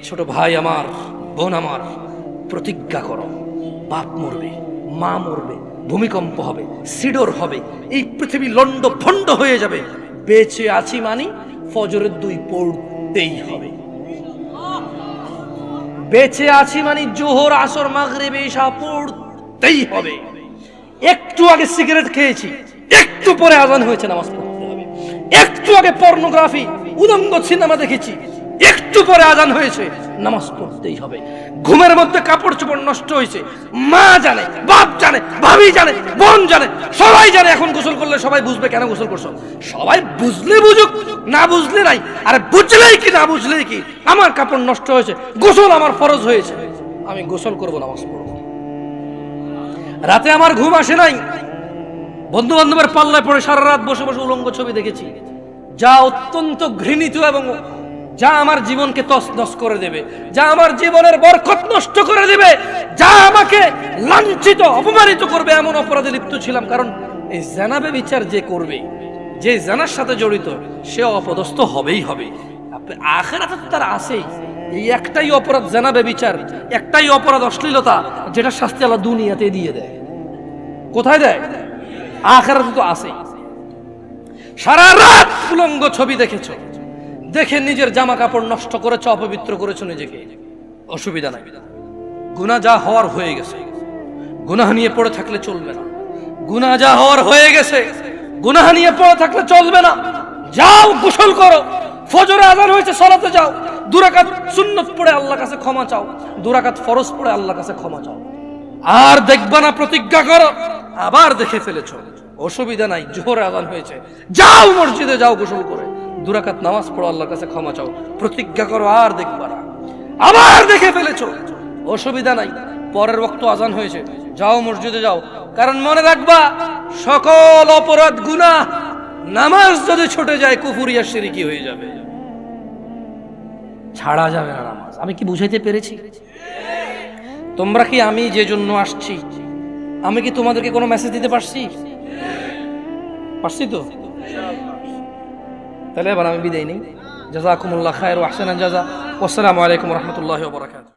ছোট ভাই আমার, বোন আমার, প্রতিজ্ঞা করো, বাপ মরবে, মা মরবে, ভূমিকম্প হবে, সিডর হবে, এই পৃথিবী লন্ড ভন্ড হয়ে যাবে, বেঁচে আছি মানি ফজরের 2 পড়তেই হবে। বেঁচে আছি মানে জোহর, আসর, মাগরিব, ইশা পড়তেই হবে। একটু আগে সিগারেট খেয়েছি, একটু পরে আজান হয়েছে, নামাজ পড়তে হবে। একটু আগে পর্নোগ্রাফি, উলঙ্গ সিনেমা দেখেছি, একটু পরে আজান হয়েছে, নামাজ পড়তেই হবে। ঘুমের মধ্যে কাপড় চোপড় নষ্ট হয়েছে, মা জানে, বাপ জানে, ভাবি জানে, বোন জানে, সবাই জানে। এখন গোসল করলে সবাই বুঝবে কেন গোসল করছো। সবাই বুঝলে বুঝুক, না বুঝলে নাই। আরে বুঝলেই কি না বুঝলেই কি, আমার কাপড় নষ্ট হয়েছে, গোসল আমার ফরজ হয়েছে, আমি গোসল করবো, নামাজ পড়বো। রাতে আমার ঘুম আসে নাই, বন্ধু বান্ধবের পাল্লায় পড়ে সারা রাত বসে বসে উলঙ্গ ছবি দেখেছি, যা অত্যন্ত ঘৃণিত এবং যা আমার জীবনকে তছনছ করে দেবে, যা আমার জীবনের বরকত নষ্ট করে দেবে, যা আমাকে লাঞ্ছিত অপমানিত করবে, এমন অপরাধে লিপ্ত ছিলাম। কারণ এই জানাবে বিচার যে করবে, যে জানার সাথে জড়িত, সে অপদস্থ হবেই হবে। আখিরাতে তো তার আছেই। এই একটাই অপরাধ জানাবে বিচার, একটাই অপরাধ অশ্লীলতা, যেটা শাস্তি আল্লাহ দুনিয়াতে দিয়ে দেয়। কোথায় দেয়? আখিরাতে তো আছেই। সারা রাত উলঙ্গ ছবি দেখেছো, দেখে নিজের জামা কাপড় নষ্ট করেছো, অপবিত্র করেছো নিজেকে, অসুবিধা নাই। গুনাহ যা হওয়ার হয়ে গেছে, গুনাহ নিয়ে পড়ে থাকলে চলবে না। গুনাহ যা হওয়ার হয়ে গেছে, গুনাহ নিয়ে পড়ে থাকলে চলবে না। যাও গোসল করো, ফজরে আযান হয়েছে, সালাতে যাও, 2 রাকাত সুন্নাত পড়ে আল্লাহর কাছে ক্ষমা চাও, 2 রাকাত ফরজ পড়ে আল্লাহর কাছে ক্ষমা চাও। আর দেখবা না, প্রতিজ্ঞা করো। আবার দেখে ফেলেছো, অসুবিধা নাই, জোহর আযান হয়েছে, যাও মসজিদে, যাও গোসল করে 2 রাকাত নামাজ পড়ো, আল্লাহর কাছে ক্ষমা চাও, প্রতিজ্ঞা করো। আর দেখবা না। আবার দেখে ফেলেছো, অসুবিধা নাই, পরের ওয়াক্ত আযান হয়েছে, যাও মসজিদে যাও। কারণ মনে রাখবা, সকল অপরাধ গুনাহ নামাজ যদি ছুটে যায় কুফরিয়া শিরকি হয়ে যাবে, ছাড়া যাবে না নামাজ। আমি কি বুঝাইতে পেরেছি? তোমরা কি, আমি যে জন্য আসছি, আমি কি তোমাদেরকে কোনো মেসেজ দিতে পারছি? পারছি তো? তাহলে এবার আমি বিদায় নেই। জাযাকুমুল্লাহ খায়র ওয়া আহসানাল জাযা। ওয়াসসালামু আলাইকুম ওয়া রাহমাতুল্লাহি ওয়া বারাকাতুহু।